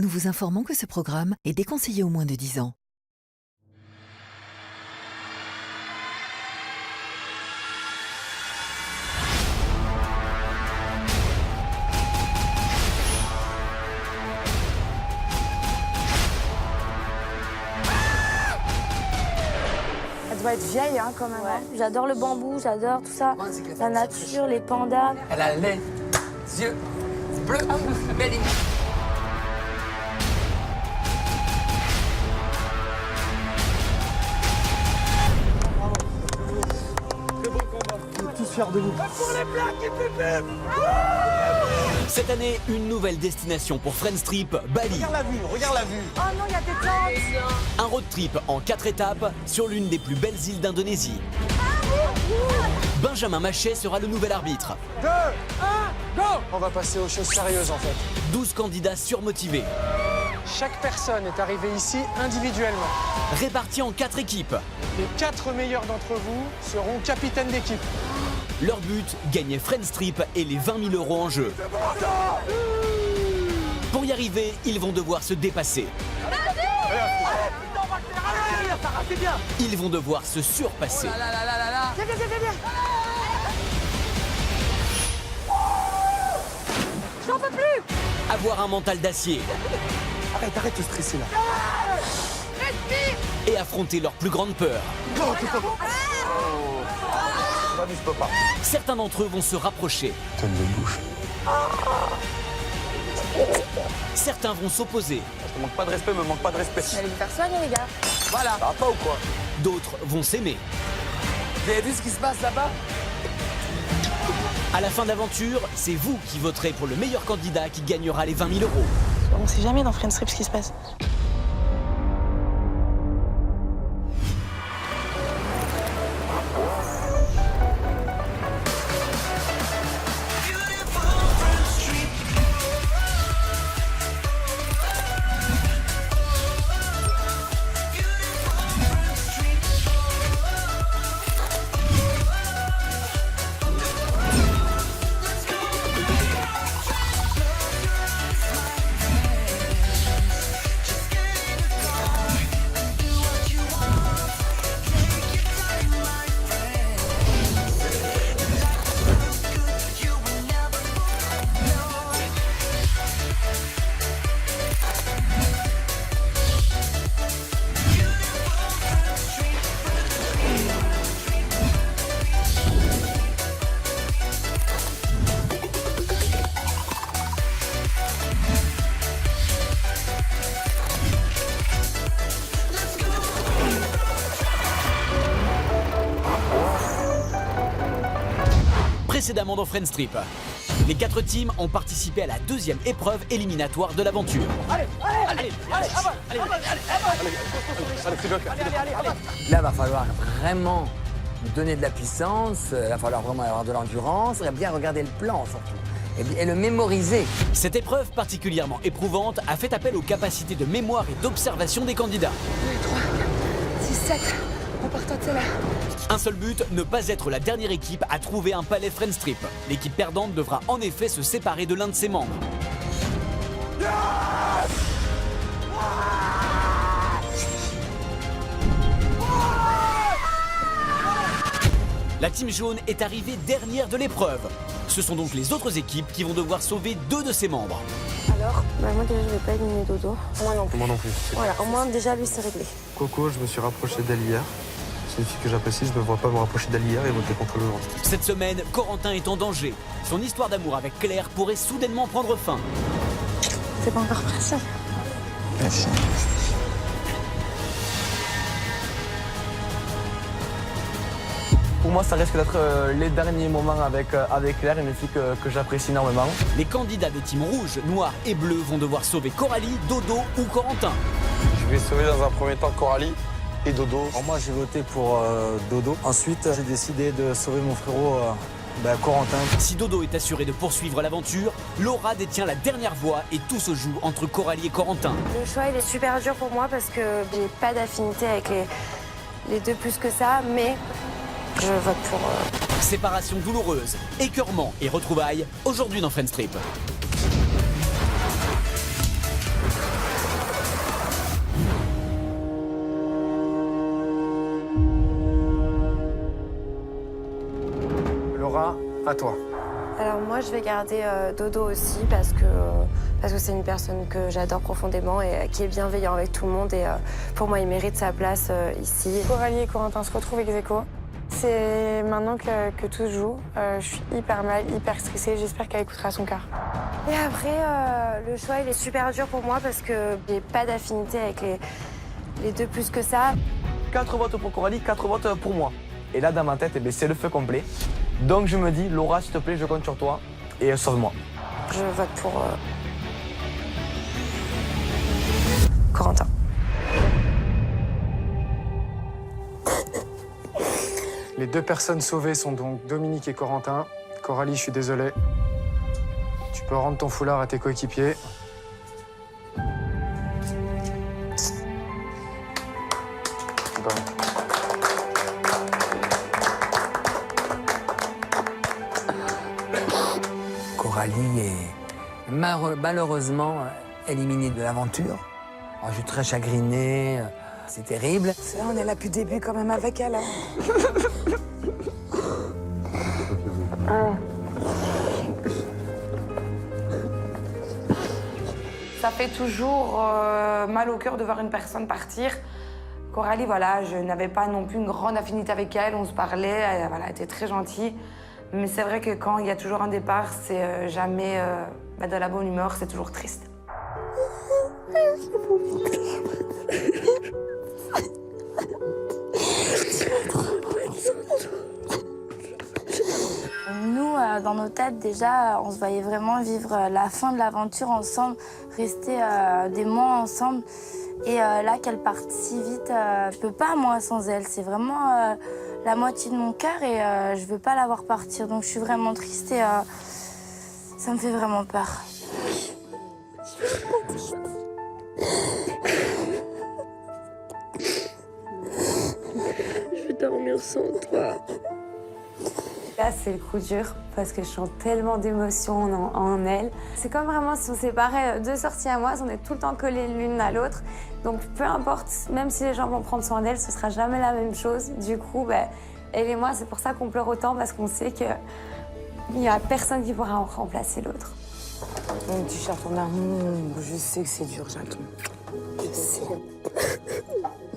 Nous vous informons que ce programme est déconseillé aux moins de 10 ans. Elle doit être vieille hein, quand même. Ouais. J'adore le bambou, j'adore tout ça. La nature, les pandas. Elle a les yeux bleus. Belle image. Cette année, une nouvelle destination pour Friends Trip, Bali. Regarde la vue, regarde la vue. Oh non, il y a des tentes. Un road trip en 4 étapes sur l'une des plus belles îles d'Indonésie. Benjamin Machet sera le nouvel arbitre. 2, 1, go. On va passer aux choses sérieuses en fait. 12 candidats surmotivés, Chaque personne est arrivée ici individuellement. répartis en 4 équipes. Les 4 meilleurs d'entre vous seront capitaines d'équipe. Leur but, gagner Friends Trip et les 20 000 € en jeu. Pour y arriver, ils vont devoir se dépasser. Ils vont devoir se surpasser. Viens, viens, viens, viens. J'en peux plus. Avoir un mental d'acier Arrête de stresser là. et affronter leur plus grande peur. Je peux pas. Certains d'entre eux vont se rapprocher. Tonne de bouche. Certains vont s'opposer. Je te manque pas de respect, me manque pas de respect. Allez vous faire soigner les gars. Voilà. Ça va pas ou quoi? D'autres vont s'aimer. Vous avez vu ce qui se passe là-bas? À la fin d'aventure, c'est vous qui voterez pour le meilleur candidat qui gagnera les 20 000 €. On sait jamais dans Friends Trip ce qui se passe. Précédemment dans Friends Trip, les 4 teams ont participé à la 2e épreuve éliminatoire de l'aventure. Là, va falloir vraiment donner de la puissance, il va falloir vraiment avoir de l'endurance, il va bien regarder le plan surtout, et le mémoriser. Cette épreuve particulièrement éprouvante a fait appel aux capacités de mémoire et d'observation des candidats. 6, 7. On part de là. Un seul but, ne pas être la dernière équipe à trouver un palais Friends Trip. L'équipe perdante devra en effet se séparer de l'un de ses membres. La team jaune est arrivée dernière de l'épreuve. Ce sont donc les autres équipes qui vont devoir sauver 2 de ses membres. Alors, moi déjà je vais pas éliminer Dodo. Moi non plus. Moi non plus. Voilà, au moins déjà lui c'est réglé. Coco, je me suis rapproché d'elle hier. C'est une fille que j'apprécie, je ne me vois pas me rapprocher d'elle hier et voter contre le vent. Cette semaine, Corentin est en danger. Son histoire d'amour avec Claire pourrait soudainement prendre fin. C'est pas encore pressé. Merci. Pour moi, ça risque d'être les derniers moments avec Claire, une fille que j'apprécie énormément. Les candidats des teams rouge, noir et bleu vont devoir sauver Coralie, Dodo ou Corentin. Je vais sauver dans un premier temps Coralie et Dodo. Alors moi, j'ai voté pour Dodo. Ensuite, j'ai décidé de sauver mon frérot Corentin. Si Dodo est assuré de poursuivre l'aventure, Laura détient la dernière voix et tout se joue entre Coralie et Corentin. Le choix il est super dur pour moi parce que j'ai pas d'affinité avec les deux plus que ça, mais je vote pour... Séparation douloureuse, écœurement et retrouvailles, aujourd'hui dans Friends Trip. À toi. Alors moi, je vais garder Dodo aussi parce que c'est une personne que j'adore profondément et qui est bienveillant avec tout le monde. Et pour moi, il mérite sa place ici. Coralie et Corentin se retrouvent ex aequo. C'est maintenant que tout se joue. Je suis hyper mal, hyper stressée. J'espère qu'elle écoutera son cœur. Et après, le choix, il est super dur pour moi parce que j'ai pas d'affinité avec les deux plus que ça. 4 votes pour Coralie, 4 votes pour moi. Et là, dans ma tête, c'est le feu complet. Donc je me dis, Laura, s'il te plaît, je compte sur toi et sauve-moi. Je vote pour Corentin. Les 2 personnes sauvées sont donc Dominique et Corentin. Coralie, je suis désolé. Tu peux rendre ton foulard à tes coéquipiers. Bon. Coralie est malheureusement éliminée de l'aventure. Alors, je suis très chagriné, c'est terrible. On est là depuis le début quand même avec elle. Ça fait toujours mal au cœur de voir une personne partir. Coralie, voilà, je n'avais pas non plus une grande affinité avec elle, on se parlait, elle était très gentille. Mais c'est vrai que quand il y a toujours un départ, c'est jamais de la bonne humeur, c'est toujours triste. Nous, dans nos têtes, déjà, on se voyait vraiment vivre la fin de l'aventure ensemble, rester des mois ensemble. Et là, qu'elle parte si vite, je peux pas, moi, sans elle. C'est vraiment la moitié de mon cœur et je veux pas la voir partir. Donc, je suis vraiment triste et ça me fait vraiment peur. Je veux dormir sans toi. Là, c'est le coup dur parce que je sens tellement d'émotions en elle. C'est comme vraiment si on séparait 2 sorties à moi, on est tout le temps collées l'une à l'autre. Donc peu importe, même si les gens vont prendre soin d'elle, ce sera jamais la même chose. Du coup, elle et moi, c'est pour ça qu'on pleure autant parce qu'on sait qu'il n'y a personne qui pourra en remplacer l'autre. Mon petit chat, ton amour, je sais que c'est dur, Jacques. Je sais.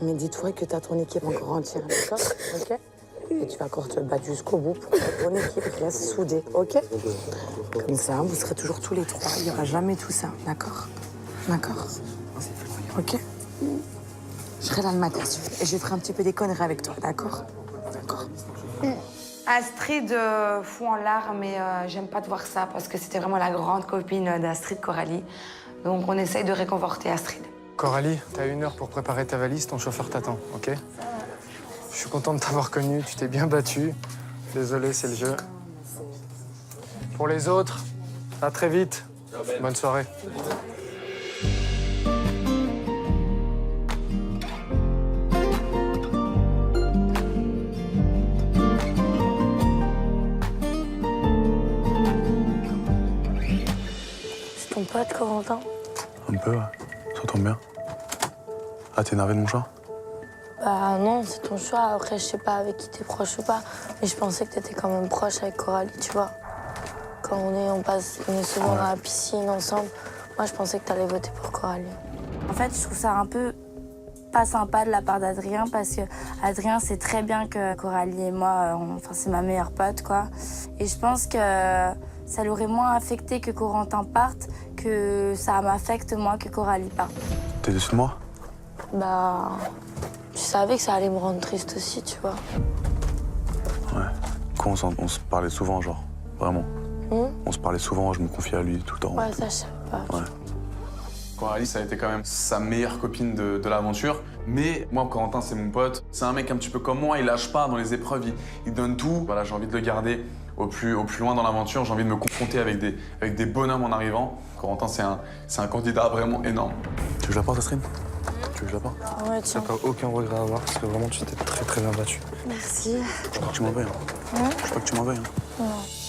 Mais dis-toi que t'as ton équipe encore entière, d'accord? Ok? Et tu vas encore te battre jusqu'au bout pour que ton équipe reste soudée, ok? Comme ça, vous serez toujours tous les 3. Il n'y aura jamais tout ça, d'accord? D'accord? Ok? Je serai là le matin et je ferai un petit peu des conneries avec toi, d'accord? D'accord. Astrid fond en larmes et j'aime pas de voir ça parce que c'était vraiment la grande copine d'Astrid, Coralie. Donc on essaye de réconforter Astrid. Coralie, t'as 1 heure pour préparer ta valise, ton chauffeur t'attend, ok? Je suis content de t'avoir connue, tu t'es bien battue. Désolé, c'est le jeu. Pour les autres, à très vite. Bonne soirée. C'est ton pote, Corentin? Un peu, ouais. Ça tombe bien. Ah, t'es énervé de mon choix? Bah non, c'est ton choix. Après, je sais pas avec qui t'es proche ou pas. Mais je pensais que t'étais quand même proche avec Coralie, tu vois. Quand on est souvent dans la piscine ensemble. Moi, je pensais que t'allais voter pour Coralie. En fait, je trouve ça un peu pas sympa de la part d'Adrien parce que Adrien sait très bien que Coralie et moi, c'est ma meilleure pote, quoi. Et je pense que ça l'aurait moins affecté que Corentin parte que ça m'affecte, moi, que Coralie parte. T'es déçu de moi? Bah... Je savais que ça allait me rendre triste aussi, tu vois. Ouais. Quand on se parlait souvent, genre, vraiment. On se parlait souvent, je me confiais à lui tout le temps. Ouais, ça, je sais pas. Ouais. Coralie, ça a été quand même sa meilleure copine de l'aventure. Mais moi, Corentin, c'est mon pote. C'est un mec un petit peu comme moi, il lâche pas dans les épreuves, il donne tout. Voilà, j'ai envie de le garder au plus loin dans l'aventure. J'ai envie de me confronter avec des bonhommes en arrivant. Corentin, c'est un candidat vraiment énorme. Tu veux que je la porte, Astrid? Tu veux que je la porte? Ouais, tiens. T'as pas aucun regret à avoir parce que vraiment, tu t'es très bien battue. Merci. Je veux pas que tu m'en veuilles. Je veux pas que tu m'en veuilles. Non.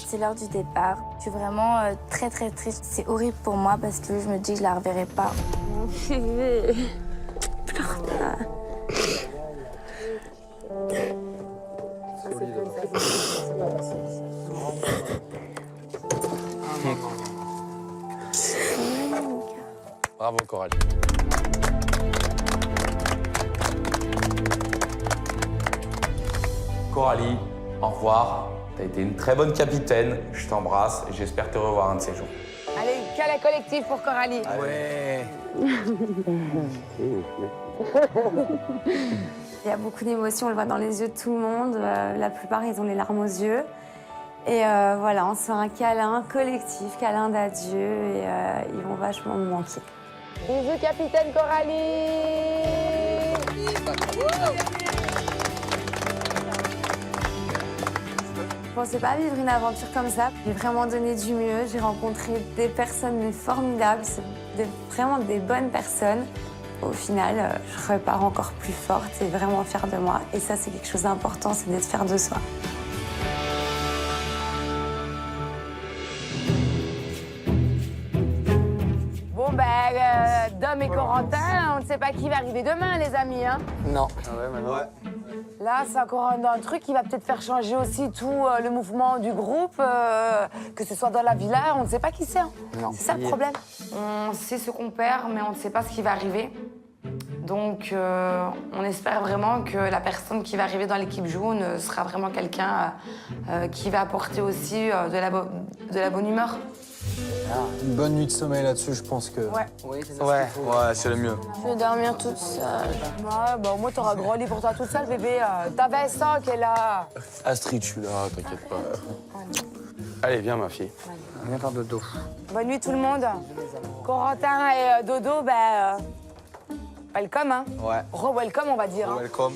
C'est l'heure du départ. Je suis vraiment très triste. C'est horrible pour moi parce que je me dis que je la reverrai pas. Mon bébé, pleure pas. Bravo Coralie. Coralie, au revoir. T'as été une très bonne capitaine. Je t'embrasse et j'espère te revoir un de ces jours. Allez, câlin collectif pour Coralie. Ouais. Il y a beaucoup d'émotions, on le voit dans les yeux de tout le monde. La plupart, ils ont les larmes aux yeux. Et voilà, on se fait un câlin collectif, câlin d'adieu, et ils vont vachement me manquer. Bisous, capitaine Coralie. Je pensais pas vivre une aventure comme ça. J'ai vraiment donné du mieux. J'ai rencontré des personnes formidables, vraiment des bonnes personnes. Au final, je repars encore plus forte et vraiment fière de moi. Et ça, c'est quelque chose d'important, c'est d'être fière de soi. Bon, Dom et Corentin, on ne sait pas qui va arriver demain, les amis. Hein. Non. Là, c'est encore un truc qui va peut-être faire changer aussi tout le mouvement du groupe, que ce soit dans la villa, on ne sait pas qui c'est. Hein. C'est ça le problème. On sait ce qu'on perd, mais on ne sait pas ce qui va arriver. Donc, on espère vraiment que la personne qui va arriver dans l'équipe jaune sera vraiment quelqu'un qui va apporter aussi de la bonne humeur. Une bonne nuit de sommeil là-dessus, je pense que... Ouais. Oui, c'est ça. Ouais, c'est le mieux. Je vais dormir toute seule. Ouais, bah au moins t'auras gros lit pour toi toute seule, bébé. T'as Vincent qui est là. Astrid, je suis là, t'inquiète pas. Allez, viens ma fille. Viens faire dodo. Bonne nuit tout le monde. Corentin et Dodo, welcome, hein. Ouais. Re-welcome, on va dire. Hein. Welcome.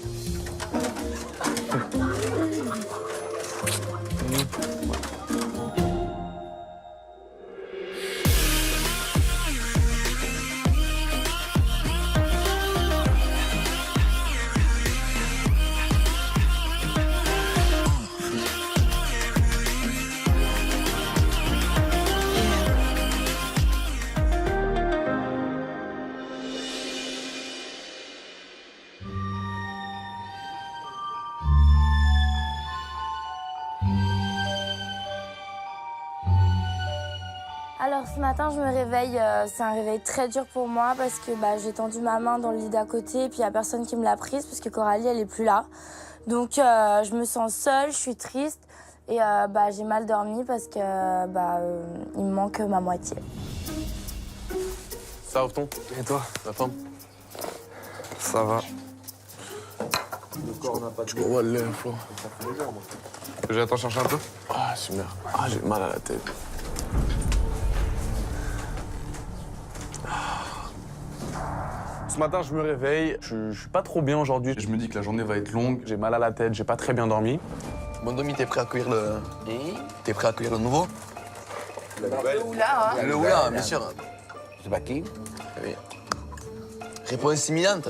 Alors ce matin, je me réveille, c'est un réveil très dur pour moi parce que j'ai tendu ma main dans le lit d'à côté et puis il n'y a personne qui me l'a prise parce que Coralie, elle est plus là. Donc je me sens seule, je suis triste et j'ai mal dormi parce que il me manque ma moitié. Ça va, ton? Et toi? La forme? Ça va. Tu vois le lait, Flo? J'attends chercher un peu? Ah, super. Ah, j'ai mal à la tête. Ce matin, je me réveille. Je suis pas trop bien aujourd'hui. Je me dis que la journée va être longue. J'ai mal à la tête, j'ai pas très bien dormi. Bon, Domi, t'es prêt à accueillir le... T'es prêt à accueillir le nouveau? Le Oula, hein. Le Oula, bien sûr. C'est pas qui? Oui. Réponse imminente.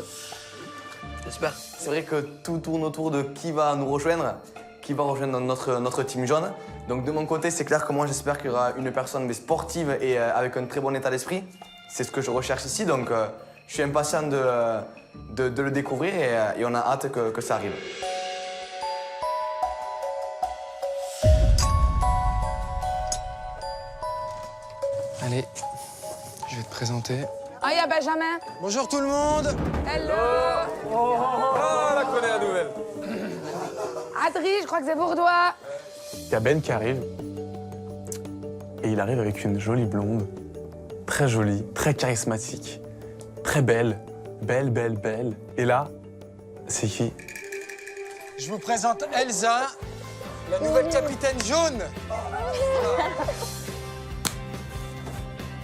J'espère. C'est vrai que tout tourne autour de qui va nous rejoindre, qui va rejoindre notre team jaune. Donc de mon côté, c'est clair que moi, j'espère qu'il y aura une personne sportive et avec un très bon état d'esprit. C'est ce que je recherche ici, donc je suis impatient de le découvrir et on a hâte que ça arrive. Allez, je vais te présenter. Ah, il y a Benjamin. Bonjour tout le monde. Hello. Ah, la connaît la nouvelle. Adri, je crois que c'est pour toi. Il y a Ben qui arrive. Et il arrive avec une jolie blonde. Très jolie, très charismatique, très belle. Belle, belle, belle. Et là, c'est qui? Je vous présente Elsa, la nouvelle capitaine jaune.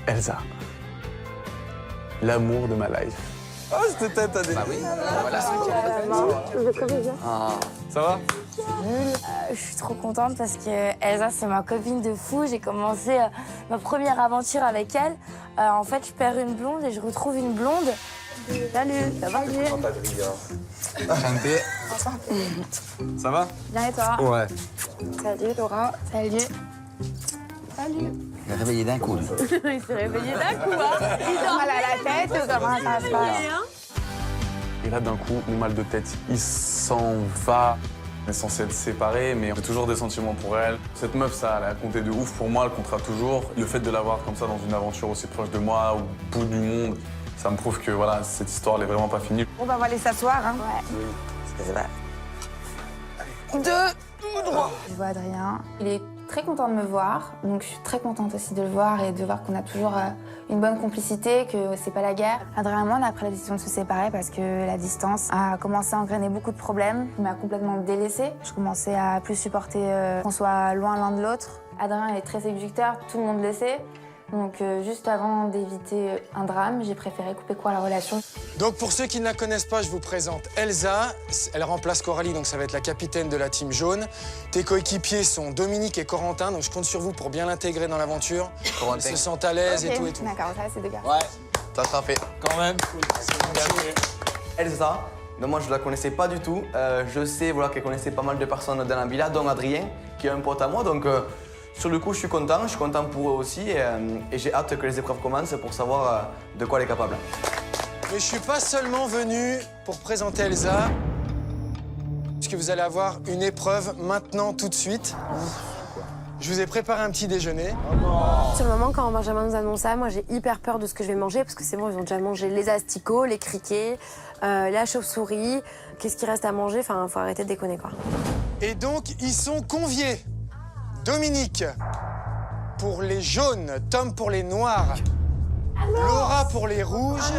Elsa. L'amour de ma life. Oh, cette tête, t'as des... Bah oui, voilà. Ça va? Je suis trop contente parce que Elsa, c'est ma copine de fou. J'ai commencé ma première aventure avec elle. En fait, je perds une blonde et je retrouve une blonde. Salut, ça va? Enchanté. Ça va? Bien et toi? Ouais. Salut Laura. Salut. Salut. Il est réveillé d'un coup. Il s'est réveillé d'un coup, hein? Il dort mal à la tête ou comment ça se passe? Et là, d'un coup, mon mal de tête, il s'en va. On est censé être séparés, mais j'ai toujours des sentiments pour elle. Cette meuf, ça, elle a compté de ouf pour moi, elle comptera toujours. Le fait de l'avoir comme ça dans une aventure aussi proche de moi, au bout du monde, ça me prouve que voilà, cette histoire, elle est vraiment pas finie. On va aller s'asseoir, hein. Ouais. C'est vrai. Tout droit. Je vois Adrien. Il est très content de me voir, donc je suis très contente aussi de le voir et de voir qu'on a toujours une bonne complicité, que c'est pas la guerre. Adrien et moi, on a pris la décision de se séparer parce que la distance a commencé à engrainer beaucoup de problèmes. Il m'a complètement délaissée. Je commençais à plus supporter qu'on soit loin l'un de l'autre. Adrien est très séducteur, tout le monde le sait. Donc juste avant d'éviter un drame, j'ai préféré couper court à la relation. Donc pour ceux qui ne la connaissent pas, je vous présente Elsa. Elle remplace Coralie, donc ça va être la capitaine de la team jaune. Tes coéquipiers sont Dominique et Corentin, donc je compte sur vous pour bien l'intégrer dans l'aventure. Ils se sentent à l'aise et tout et tout. D'accord, ça c'est deux gars. Ouais, ça sera fait. Quand même. Elsa, donc moi je la connaissais pas du tout. Je sais voilà, qu'elle connaissait pas mal de personnes dans la villa, dont Adrien, qui est un pote à moi. Donc sur le coup, je suis content pour eux aussi. Et j'ai hâte que les épreuves commencent pour savoir de quoi elle est capable. Mais je suis pas seulement venu pour présenter Elsa, puisque vous allez avoir une épreuve maintenant, tout de suite. Je vous ai préparé un petit déjeuner. Sur le moment, quand Benjamin nous annonce ça, moi j'ai hyper peur de ce que je vais manger parce que c'est bon, ils ont déjà mangé les asticots, les criquets, la chauve-souris. Qu'est-ce qu'il reste à manger? Enfin, faut arrêter de déconner, quoi. Et donc, ils sont conviés. Dominique pour les jaunes, Tom pour les noirs, Laura pour les rouges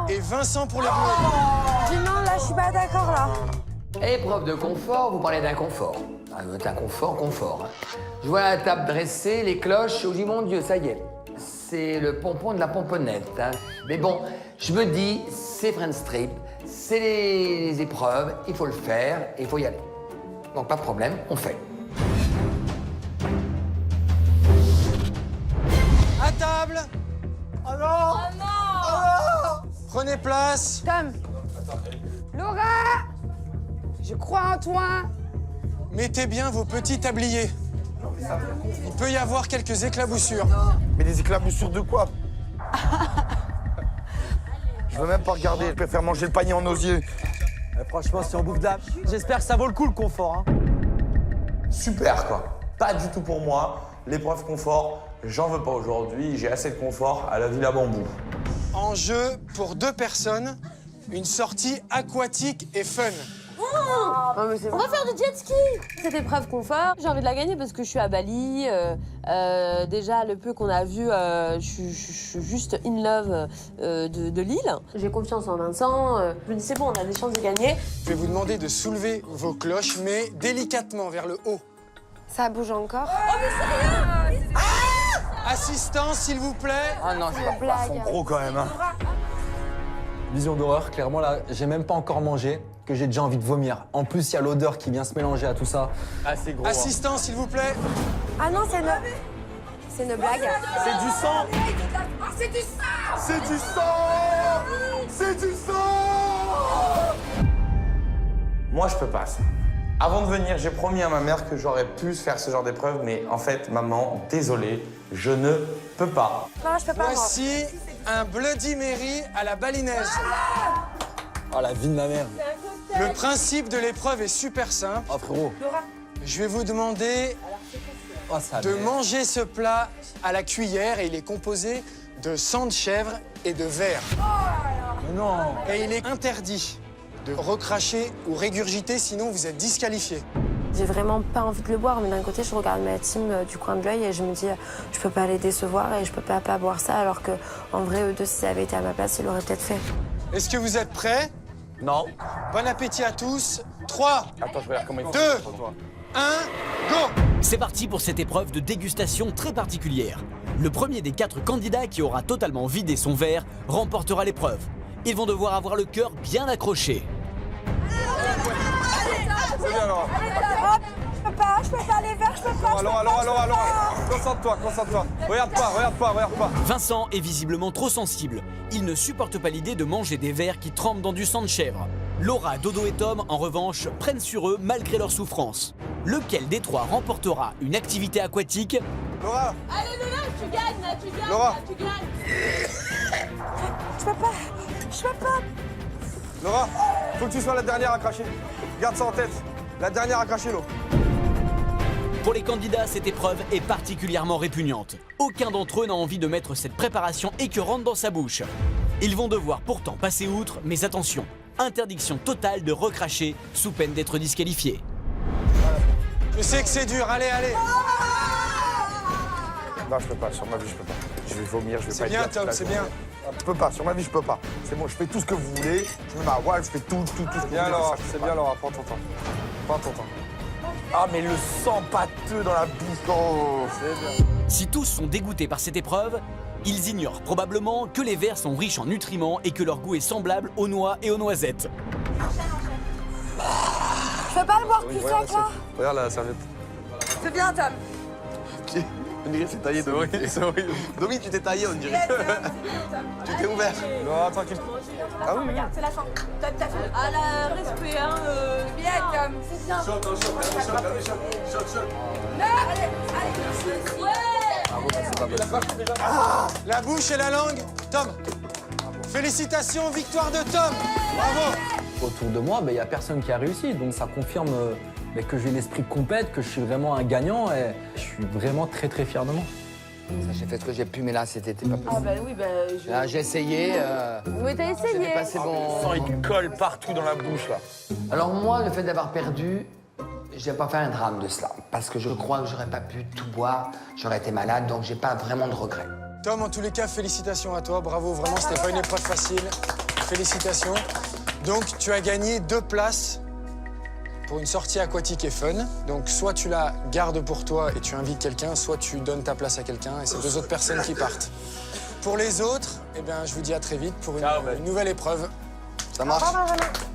et Vincent pour les bleus. Non, là, je suis pas d'accord, là. Épreuve de confort, vous parlez d'inconfort. Un confort. Je vois la table dressée, les cloches, je dis mon Dieu, ça y est. C'est le pompon de la pomponnette. Hein. Mais bon, je me dis, c'est Friends Trip, c'est les épreuves, il faut le faire et il faut y aller. Donc pas de problème, on fait. À table. Oh non. Oh non. Oh non. Prenez place. Tom. Laura. Je crois en toi. Mettez bien vos petits tabliers. Il peut y avoir quelques éclaboussures. Mais des éclaboussures de quoi? Je veux même pas regarder, je préfère manger le panier en osier. Franchement, si on bouffe de la... J'espère que ça vaut le coup, le confort. Hein. Super, quoi. Pas du tout pour moi. L'épreuve confort, j'en veux pas aujourd'hui. J'ai assez de confort à la Villa Bambou. En jeu, pour 2 personnes, une sortie aquatique et fun. On va faire du jet ski. Cette épreuve confort, j'ai envie de la gagner parce que je suis à Bali. Déjà, le peu qu'on a vu, je suis juste in love de l'île. J'ai confiance en Vincent. Je me dis, c'est bon, on a des chances de gagner. Je vais vous demander de soulever vos cloches, mais délicatement vers le haut. Ça bouge encore. Oh, mais c'est rien. Assistant, s'il vous plaît. Ah non, c'est pas Ils sont gros quand même. Hein. Vision d'horreur, clairement là, j'ai même pas encore mangé, que j'ai déjà envie de vomir. En plus, il y a l'odeur qui vient se mélanger à tout ça. Ah, c'est gros. Assistant, s'il vous plaît. Ah non, c'est une blague. C'est du sang. C'est du sang. C'est du sang. C'est du sang. Moi, je peux pas ça. Avant de venir, j'ai promis à ma mère que j'aurais pu faire ce genre d'épreuve, mais en fait, maman, désolé, je ne peux pas. Non, je peux pas. Voici un Bloody Mary à la balinaise. Oh, la vie de ma mère. Le principe de l'épreuve est super simple. Oh, frérot. Je vais vous demander de manger ce plat à la cuillère et il est composé de sang de chèvre et de verre. Non. Et il est interdit de recracher ou régurgiter, sinon vous êtes disqualifié. J'ai vraiment pas envie de le boire, mais d'un côté, je regarde ma team du coin de l'œil et je me dis, je peux pas les décevoir et je peux pas boire ça, alors que en vrai, eux deux, si ça avait été à ma place, ils l'auraient peut-être fait. Est-ce que vous êtes prêts? Non. Bon appétit à tous. 3, Attends, je regarde comment il faut. 2, 1, go! C'est parti pour cette épreuve de dégustation très particulière. Le premier des 4 candidats qui aura totalement vidé son verre remportera l'épreuve. Ils vont devoir avoir le cœur bien accroché. C'est bien, Laura. Je peux pas les verres, je peux pas. Laura. Concentre-toi. Regarde pas. Vincent est visiblement trop sensible. Il ne supporte pas l'idée de manger des vers qui trempent dans du sang de chèvre. Laura, Dodo et Tom, en revanche, prennent sur eux malgré leur souffrance. Lequel des 3 remportera une activité aquatique? Laura. Allez, Lola, tu gagnes. Laura. Tu gagnes. Je peux pas. Laura, faut que tu sois la dernière à cracher. Garde ça en tête. La dernière a craché l'eau. Pour les candidats, cette épreuve est particulièrement répugnante. Aucun d'entre eux n'a envie de mettre cette préparation écœurante dans sa bouche. Ils vont devoir pourtant passer outre, mais attention, interdiction totale de recracher sous peine d'être disqualifiés. Je sais que c'est dur, allez, allez. Non, je peux pas, sur ma vie, je peux pas. Je vais vomir, je vais pas C'est bien, être Tom, c'est bien. Je peux pas, sur ma vie, je peux pas. C'est bon, je fais tout ce que vous voulez. Je mets ma voix, je fais tout ce que vous voulez. Bien, Laura, Ça, c'est bien, Laura, prends ton temps. Prends ton temps. Ah, mais le sang pâteux dans la bouche, oh. C'est bien. Si tous sont dégoûtés par cette épreuve, ils ignorent probablement que les vers sont riches en nutriments et que leur goût est semblable aux noix et aux noisettes. Je peux pas le boire plus sec là. Regarde la serviette. C'est bien, Tom. On dirait que c'est taillé, Domi. C'est horrible. Domi, tu t'es taillé, on dirait. Tu t'es ouvert. Laura, tranquille. Ah oui, Regarde, c'est la fin. T'as fait. Ah là, respect, hein. Bien, Tom. C'est bien. La bouche et la langue, Tom. Félicitations, victoire de Tom. Bravo. Autour de moi, il n'y a personne qui a réussi. Donc ça confirme que j'ai l'esprit compète, que je suis vraiment un gagnant. Et je suis vraiment très très fier de moi. J'ai fait ce que j'ai pu, mais là, c'était pas possible. Ah bah oui, bah je... Là, j'ai essayé. Oui, t'as essayé. J'ai passé bon... Le sang, il colle partout dans la bouche, là. Alors moi, le fait d'avoir perdu, j'ai pas fait un drame de cela. Parce que je crois que j'aurais pas pu tout boire, j'aurais été malade, donc j'ai pas vraiment de regrets. Tom, en tous les cas, félicitations à toi. Bravo, vraiment, c'était pas une épreuve facile. Félicitations. Donc, tu as gagné 2 places pour une sortie aquatique et fun. Donc, soit tu la gardes pour toi et tu invites quelqu'un, soit tu donnes ta place à quelqu'un et c'est 2 autres personnes qui partent. Pour les autres, eh bien, je vous dis à très vite pour une nouvelle épreuve. Ça marche.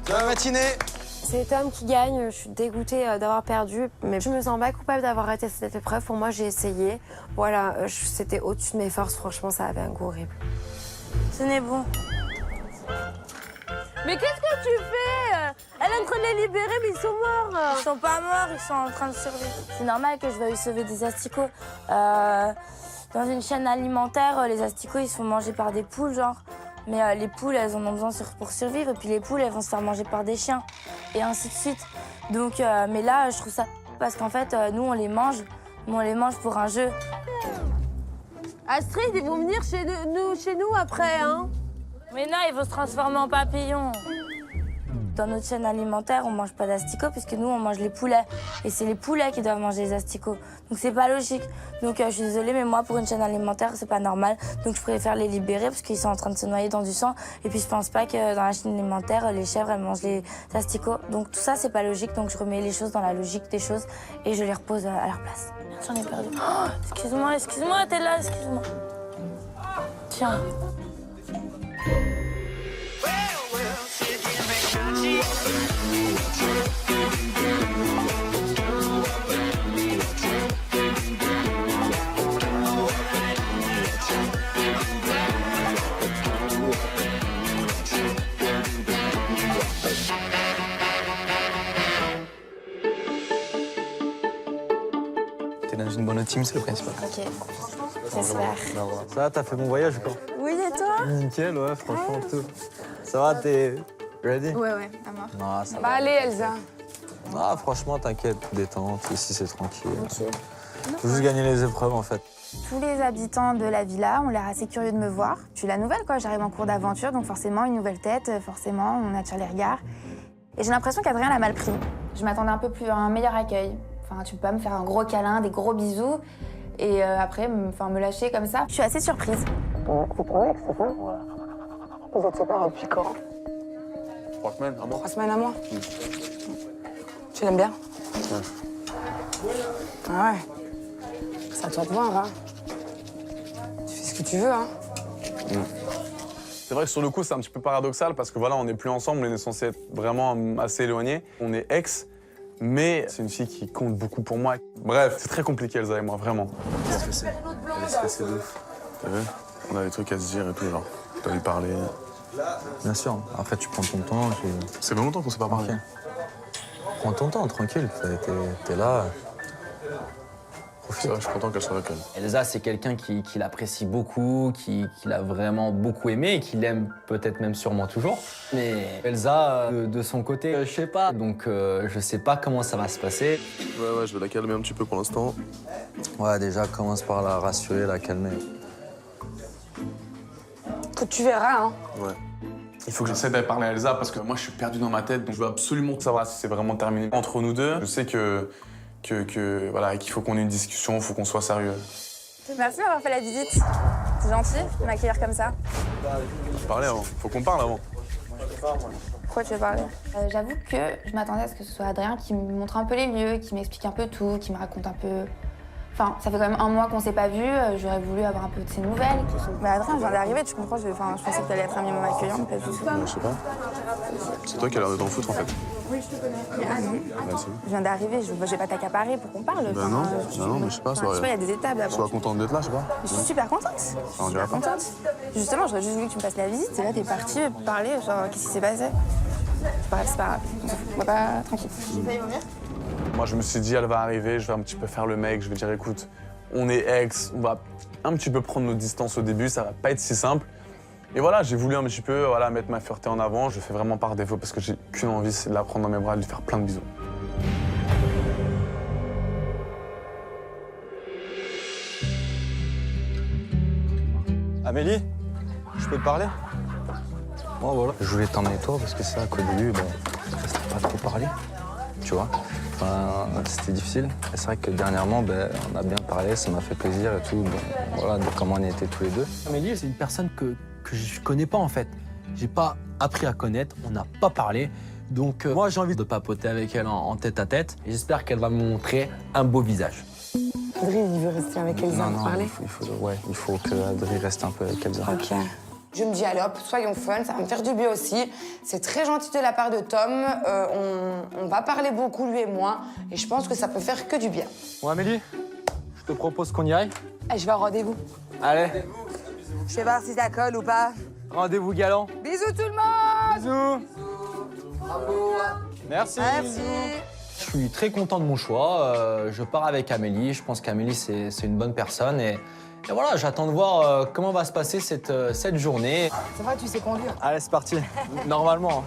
Bonne matinée. C'est Tom qui gagne, je suis dégoûtée d'avoir perdu, mais je me sens pas coupable d'avoir raté cette épreuve. Pour moi, j'ai essayé. Voilà, c'était au-dessus de mes forces, franchement, ça avait un goût horrible. Ce n'est bon. Mais qu'est-ce que tu fais? Elle est en train de les libérer, mais ils sont morts. Ils sont pas morts, ils sont en train de survivre. C'est normal que je veuille sauver des asticots. Dans une chaîne alimentaire, les asticots, ils se font manger par des poules, genre. Mais les poules, elles en ont besoin pour survivre. Et puis les poules, elles vont se faire manger par des chiens. Et ainsi de suite. Donc, mais là, je trouve ça... Parce qu'en fait, nous, on les mange. Mais on les mange pour un jeu. Astrid, ils vont venir chez nous après, hein? Mais non, ils vont se transformer en papillons. Dans notre chaîne alimentaire, on mange pas d'asticots puisque nous, on mange les poulets. Et c'est les poulets qui doivent manger les asticots. Donc c'est pas logique. Donc je suis désolée, mais moi, pour une chaîne alimentaire, c'est pas normal. Donc je préfère les libérer parce qu'ils sont en train de se noyer dans du sang. Et puis je pense pas que dans la chaîne alimentaire, les chèvres, elles mangent les asticots. Donc tout ça, c'est pas logique. Donc je remets les choses dans la logique des choses et je les repose à leur place. J'en ai perdu. Oh, excuse-moi, t'es là, excuse-moi. Tiens. T'es dans une bonne team, c'est le principal. Ok, j'espère. Ça va, t'as fait mon voyage ou quoi? Oui, et toi? Nickel, ouais, franchement, tout. Ça va, t'es ready? Ouais, à mort. Non, ça Bah va. allez, Elsa. Ah, franchement, t'inquiète, détente, ici c'est tranquille. Ok. Faut juste gagner les épreuves en fait. Tous les habitants de la villa ont l'air assez curieux de me voir. Je suis la nouvelle, quoi. J'arrive en cours d'aventure, donc forcément, une nouvelle tête, forcément, on attire les regards. Et j'ai l'impression qu'Adrien l'a mal pris. Je m'attendais un peu plus à un meilleur accueil. Enfin, tu peux pas me faire un gros câlin, des gros bisous, et après, me lâcher comme ça. Je suis assez surprise. C'est ton ex, c'est ça? Vous êtes séparés depuis quand? 3 semaines, ah bon? 3 semaines à moi. Tu l'aimes bien? Ah ouais. C'est à toi de voir, hein. Tu fais ce que tu veux, hein. C'est vrai que sur le coup, c'est un petit peu paradoxal parce que voilà, on n'est plus ensemble, on est censé être vraiment assez éloignés. On est ex, mais c'est une fille qui compte beaucoup pour moi. Bref, c'est très compliqué, Elsa et moi, vraiment. Elle est stressée. Elle est stressée de ouf. T'as vu? On a des trucs à se dire et tout, genre. Tu dois lui parler. Bien sûr, après tu prends ton temps. C'est pas longtemps qu'on s'est pas parlé. Prends ton temps, tranquille. T'es là. C'est vrai, je suis content qu'elle soit là quand même. Elsa, c'est quelqu'un qui l'apprécie beaucoup, qui l'a vraiment beaucoup aimé et qui l'aime peut-être même sûrement toujours. Mais Elsa, de son côté, je sais pas. Donc je sais pas comment ça va se passer. Ouais, je vais la calmer un petit peu pour l'instant. Ouais, déjà, commence par la rassurer, la calmer. Que tu verras, hein. Ouais. Il faut que j'essaie d'aller parler à Elsa parce que moi, je suis perdu dans ma tête. Donc, je veux absolument savoir si c'est vraiment terminé entre nous deux. Je sais voilà, qu'il faut qu'on ait une discussion, il faut qu'on soit sérieux. Merci d'avoir fait la visite. C'est gentil de m'accueillir comme ça. Parler avant. Faut qu'on parle avant. Pourquoi tu veux parler? J'avoue que je m'attendais à ce que ce soit Adrien qui me montre un peu les lieux, qui m'explique un peu tout, qui me raconte un peu... Enfin, ça fait quand même 1 mois qu'on s'est pas vus, j'aurais voulu avoir un peu de ses nouvelles. Mais Adrien, je viens d'arriver, tu comprends, je pensais que t'allais être un minimum accueillant, mais pas du tout. Je sais pas. C'est toi qui as l'air de t'en foutre en fait. Oui, je te connais. Bah, c'est bon. Je viens d'arriver, je vais pas t'accaparer pour qu'on parle. Bah non, mais je sais pas, je sais pas, il y a des étapes d'abord. Sois contente d'être là, je sais pas. Je suis super contente. On dirait pas. Contente. Justement, j'aurais juste voulu que tu me passes la visite, et là t'es parti parler, genre qu'est-ce qui s'est passé? C'est pas grave, on va pas tranquille. Moi, je me suis dit, elle va arriver, je vais un petit peu faire le mec, je vais dire, écoute, on est ex, on va un petit peu prendre nos distances au début, ça va pas être si simple. Et voilà, j'ai voulu un petit peu mettre ma fierté en avant, je le fais vraiment par défaut parce que j'ai qu'une envie, c'est de la prendre dans mes bras et de lui faire plein de bisous. Amélie, je peux te parler? Bon, voilà. Je voulais t'emmener toi parce que c'est vrai qu'au début, c'était pas trop parlé, tu vois. Enfin, c'était difficile. Et c'est vrai que dernièrement, on a bien parlé, ça m'a fait plaisir et tout. Voilà, de comment on était tous les deux. Amélie, c'est une personne que je connais pas en fait. J'ai pas appris à connaître, on n'a pas parlé. Donc moi, j'ai envie de papoter avec elle en tête à tête. Et j'espère qu'elle va me montrer un beau visage. Adri, il veut rester avec Elsa pour parler. Il faut que Adri reste un peu avec Elsa. Ok. Je me dis, allez hop, soyons fun, ça va me faire du bien aussi. C'est très gentil de la part de Tom. On va parler beaucoup, lui et moi. Et je pense que ça peut faire que du bien. Bon, Amélie, je te propose qu'on y aille. Je vais au rendez-vous. Allez. Je vais voir si ça colle ou pas. Rendez-vous galant. Bisous tout le monde. Bisous. Merci. Merci. Je suis très content de mon choix. Je pars avec Amélie. Je pense qu'Amélie, c'est une bonne personne. Et voilà, j'attends de voir comment va se passer cette journée. C'est vrai, tu sais conduire. Allez, c'est parti. Normalement.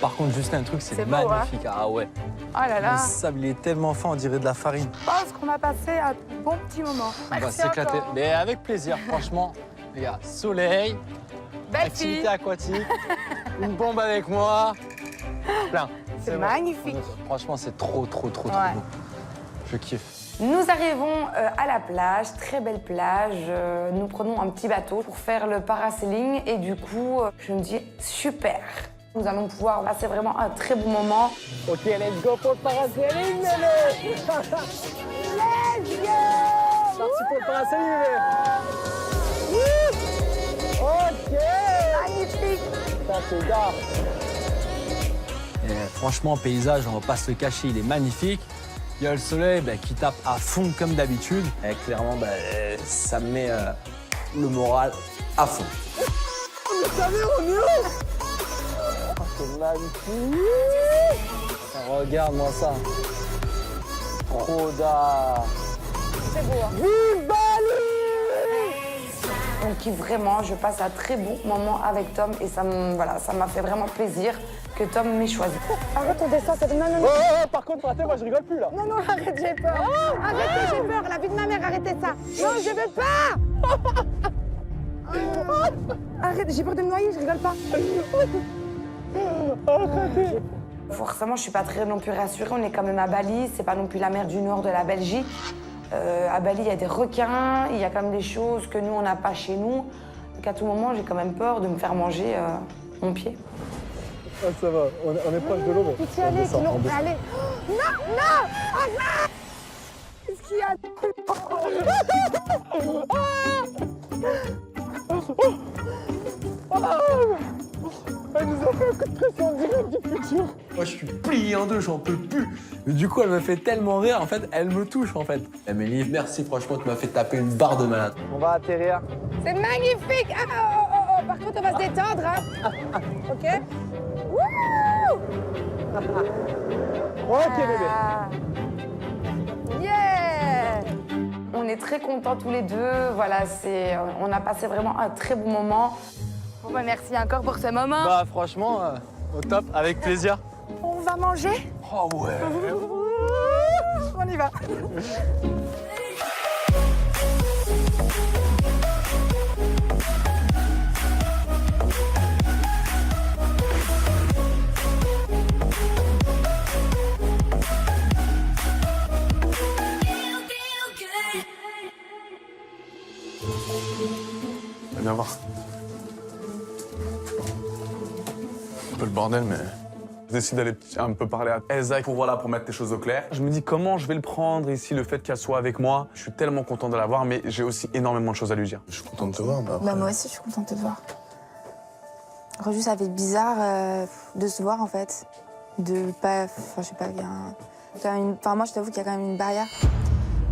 Par contre, juste un truc, c'est magnifique. Beau, hein? Ah ouais. Oh là là. Le sable, il est tellement fin, on dirait de la farine. Je pense qu'on a passé un bon petit moment. On va s'éclater. Mais avec plaisir, franchement. Les gars, soleil, belle activité fille. aquatique, une bombe avec moi. Plein. C'est bon. magnifique. Franchement, c'est trop beau. Je kiffe. Nous arrivons à la plage, très belle plage. Nous prenons un petit bateau pour faire le parasailing et du coup, je me dis super. Nous allons pouvoir passer vraiment un très bon moment. Ok, let's go pour le parasailing, Lélé. Let's go. Parti pour le parasailing, Lélé. Ok. Magnifique. Ça, c'est gars. Franchement, paysage, on va pas se le cacher, il est magnifique. Il y a le soleil qui tape à fond comme d'habitude. Et clairement, ça me met le moral à fond. Vous savez, on est où? C'est magnifique. Regarde-moi ça. Trop d'art. C'est beau. Vive Bali! Donc vraiment, je passe un très bon moment avec Tom et ça m'a fait vraiment plaisir que Tom m'ait choisi. Arrête, on descend, c'est de non. Oh, par contre, raté, moi je rigole plus là. Non, arrête, j'ai peur. Arrêtez, j'ai peur. La vie de ma mère, arrêtez ça. Non, je veux pas. Arrête, j'ai peur de me noyer, je rigole pas. Forcément, je suis pas très non plus rassurée. On est quand même à Bali, c'est pas non plus la mer du nord de la Belgique. À Bali, il y a des requins, il y a quand même des choses que nous, on n'a pas chez nous. Donc à tout moment, j'ai quand même peur de me faire manger mon pied. Ah, ça va, on est proche de l'eau. Pitié, allez, sinon, allez. Non, arrête. Qu'est-ce qu'il y a? nous a fait un coup de pression direct du futur. Moi, je suis plié en deux, j'en peux plus. Mais du coup, elle me fait tellement rire, en fait, elle me touche, en fait. Amélie, merci, franchement, tu m'as fait taper une barre de malade. On va atterrir. C'est magnifique. Oh. Par contre, on va se détendre, hein. OK? Wouh! OK, bébé. Yeah! On est très contents tous les deux. Voilà, on a passé vraiment un très bon moment. Bon, bah, merci encore pour ce moment. Bah, franchement, au top, avec plaisir. On va manger? Oh ouais. On y va. Viens voir. Un peu le bordel, mais... Je décide d'aller un peu parler à Elsa pour mettre les choses au clair. Je me dis comment je vais le prendre ici, le fait qu'elle soit avec moi. Je suis tellement content de la voir, mais j'ai aussi énormément de choses à lui dire. Je suis content de te voir. Bah, moi aussi, je suis contente de te voir. Reju, ça fait bizarre de se voir, en fait. De pas... Enfin, je sais pas, il y a un... Enfin, moi, je t'avoue qu'il y a quand même une barrière.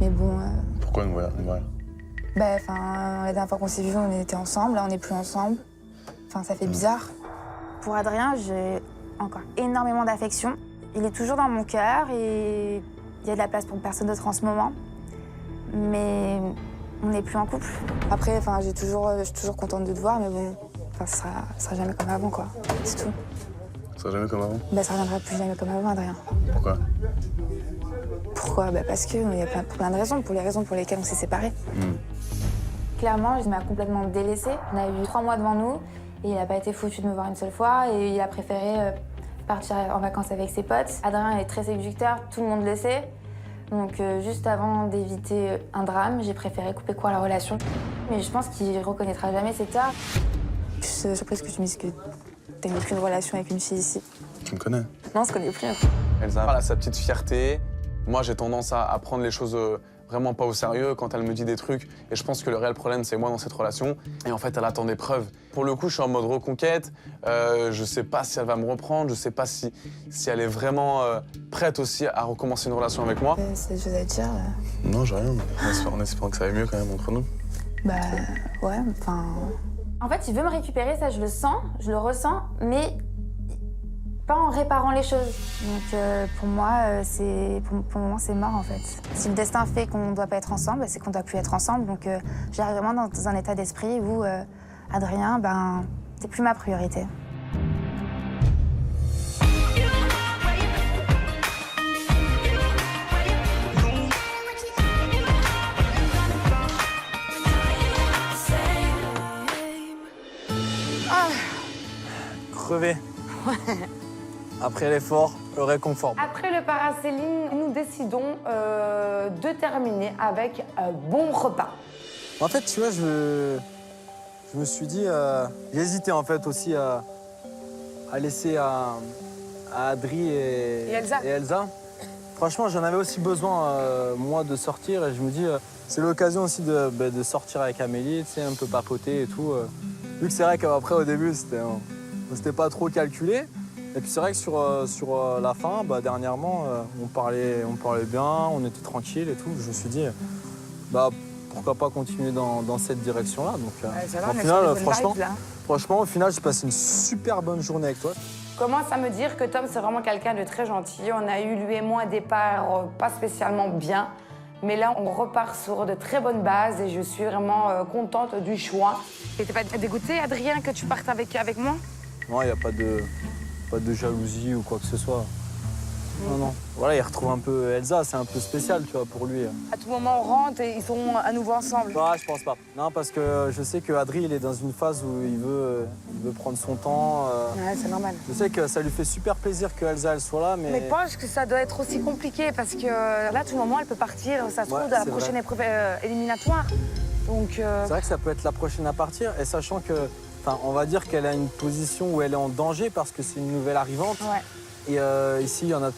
Mais bon... Pourquoi une barrière? Bah, enfin, la dernière fois qu'on s'est vus, on était ensemble. Là, on n'est plus ensemble. Enfin, ça fait bizarre. Pour Adrien, j'ai encore énormément d'affection. Il est toujours dans mon cœur et il y a de la place pour personne d'autre en ce moment. Mais on n'est plus en couple. Après, enfin, je suis toujours contente de te voir, mais bon, enfin, ça sera jamais comme avant, quoi. C'est tout. Ça sera jamais comme avant? Bah, ça reviendra plus jamais comme avant, Adrien. Pourquoi? Pourquoi? Bah, parce qu'il y a plein de raisons, pour les raisons pour lesquelles on s'est séparés. Clairement, il m'a complètement délaissée. On a eu 3 mois devant nous et il n'a pas été foutu de me voir une seule fois et il a préféré partir en vacances avec ses potes. Adrien est très séducteur, tout le monde le sait. Donc juste avant d'éviter un drame, j'ai préféré couper court à la relation. Mais je pense qu'il reconnaîtra jamais ses torts. Je suis surprise que tu me dises que tu n'as plus de relation avec une fille ici. Tu me connais? Non, on se connaît plus. Elsa a sa petite fierté. Moi, j'ai tendance à prendre les choses vraiment pas au sérieux quand elle me dit des trucs. Et je pense que le réel problème, c'est moi dans cette relation. Et en fait, elle attend des preuves. Pour le coup, je suis en mode reconquête. Je sais pas si elle va me reprendre. Je sais pas si elle est vraiment prête aussi à recommencer une relation avec moi. C'est des choses à dire. Non, j'ai rien. En espérant que ça aille mieux quand même entre nous. Bah, ouais, enfin... En fait, il veut me récupérer, ça je le sens, je le ressens, mais pas en réparant les choses. Donc pour moi, pour le moment, c'est mort en fait. Si le destin fait qu'on ne doit pas être ensemble, c'est qu'on ne doit plus être ensemble. Donc j'arrive vraiment dans un état d'esprit où Adrien, ben, c'est plus ma priorité. Crevé. Après l'effort, le réconfort. Après le parasailing, nous décidons de terminer avec un bon repas. En fait, tu vois, je me suis dit... j'ai hésité en fait aussi à laisser à Adri et Elsa. Franchement, j'en avais aussi besoin, moi, de sortir. Et je me dis, c'est l'occasion aussi de sortir avec Amélie, tu sais, un peu papoter et tout. Vu que c'est vrai qu'après, au début, c'était pas trop calculé. Et puis c'est vrai que sur la fin, dernièrement, on parlait bien, on était tranquille et tout. Je me suis dit, pourquoi pas continuer dans cette direction-là. Donc, au final, franchement, au final, j'ai passé une super bonne journée avec toi. Je commence à me dire que Tom, c'est vraiment quelqu'un de très gentil. On a eu, lui et moi, un départ pas spécialement bien. Mais là, on repart sur de très bonnes bases et je suis vraiment contente du choix. Et t'es pas dégoûté, Adrien, que tu partes avec moi? Non, il n'y a pas de jalousie ou quoi que ce soit. Non, non. Voilà, il retrouve un peu Elsa, c'est un peu spécial, tu vois, pour lui. À tout moment, on rentre et ils seront à nouveau ensemble. Ouais, je pense pas. Non, parce que je sais que Adri, il est dans une phase où il veut prendre son temps. Ouais, c'est normal. Je sais que ça lui fait super plaisir que Elsa, elle soit là, mais... Mais je pense que ça doit être aussi compliqué parce que là, à tout moment, elle peut partir, ça se trouve, de la prochaine épreuve éliminatoire. Donc... C'est vrai que ça peut être la prochaine à partir, et sachant que... Enfin, on va dire qu'elle a une position où elle est en danger parce que c'est une nouvelle arrivante. Ouais. Et ici, il y en a...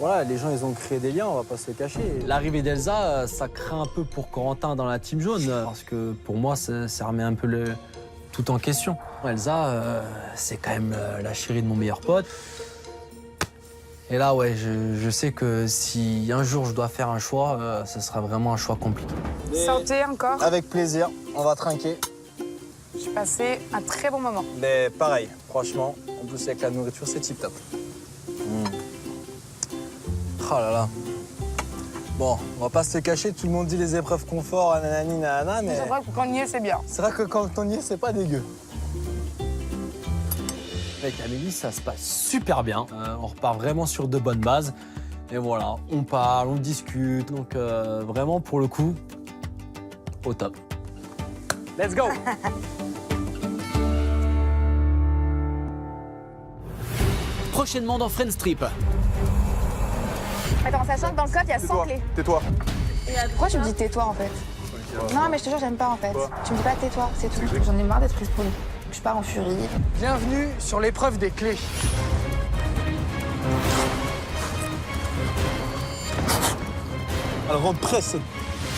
Voilà, les gens, ils ont créé des liens, on va pas se le cacher. L'arrivée d'Elsa, ça craint un peu pour Corentin dans la team jaune. Parce que pour moi, ça remet un peu tout en question. Elsa, c'est quand même la chérie de mon meilleur pote. Et là, ouais, je sais que si un jour je dois faire un choix, ce sera vraiment un choix compliqué. Santé encore. Avec plaisir, on va trinquer. J'ai passé un très bon moment. Mais pareil, franchement, en plus avec la nourriture, c'est tip top. Oh là là. Bon, on va pas se le cacher, tout le monde dit les épreuves confort, nanani, nanana, mais... C'est vrai que quand on y est, c'est bien. C'est vrai que quand on y est, c'est pas dégueu. Avec Amélie, ça se passe super bien. On repart vraiment sur de bonnes bases. Et voilà, on parle, on discute. Donc vraiment, pour le coup, au top. Let's go. Prochainement dans Friends Trip. Attends, sachant que dans le coffre, il y a 100 clés. Tais-toi. Pourquoi tu me dis tais-toi en fait? Non, mais je te jure, j'aime pas en fait. Tu me dis pas tais-toi, c'est tout. J'en ai marre d'être prise pour lui. Je pars en furie. Bienvenue sur l'épreuve des clés. Elle rentre presse.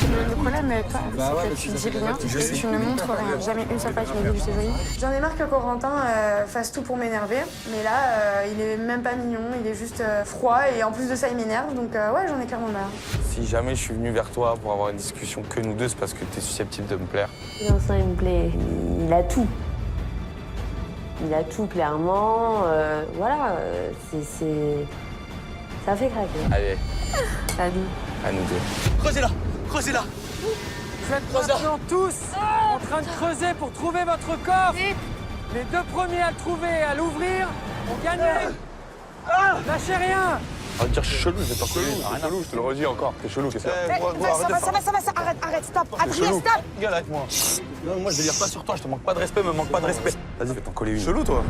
Le problème avec toi, Bah ouais, c'est que mais tu dis rien, je sais. tu ne montres rien. Jamais une seule fois tu me dis que je t'ai jolie. J'en ai marre que Corentin fasse tout pour m'énerver, mais là, il est même pas mignon, il est juste froid et en plus de ça, il m'énerve, donc ouais, j'en ai clairement marre. Si jamais je suis venu vers toi pour avoir une discussion que nous deux, c'est parce que t'es susceptible de me plaire. Vincent, il me plaît. Il a tout. Il a tout, clairement. Voilà, ça fait craquer. Allez, À nous. à nous deux. Creusez-la, creusez-la. Vous êtes maintenant tous en train de creuser pour trouver votre coffre. Les deux premiers à le trouver et à l'ouvrir ont gagné. Lâchez rien. On va dire chelou, c'est pas chelou. Chelou, je te le redis encore. T'es chelou, qu'est-ce que c'est? Ça va, arrête, stop. Adrien, chelou. stop. Regarde avec moi. Non, moi je délire pas sur toi, je te manque pas de respect, me manque pas de respect. Vas-y, fais t'en coller une. Chelou toi.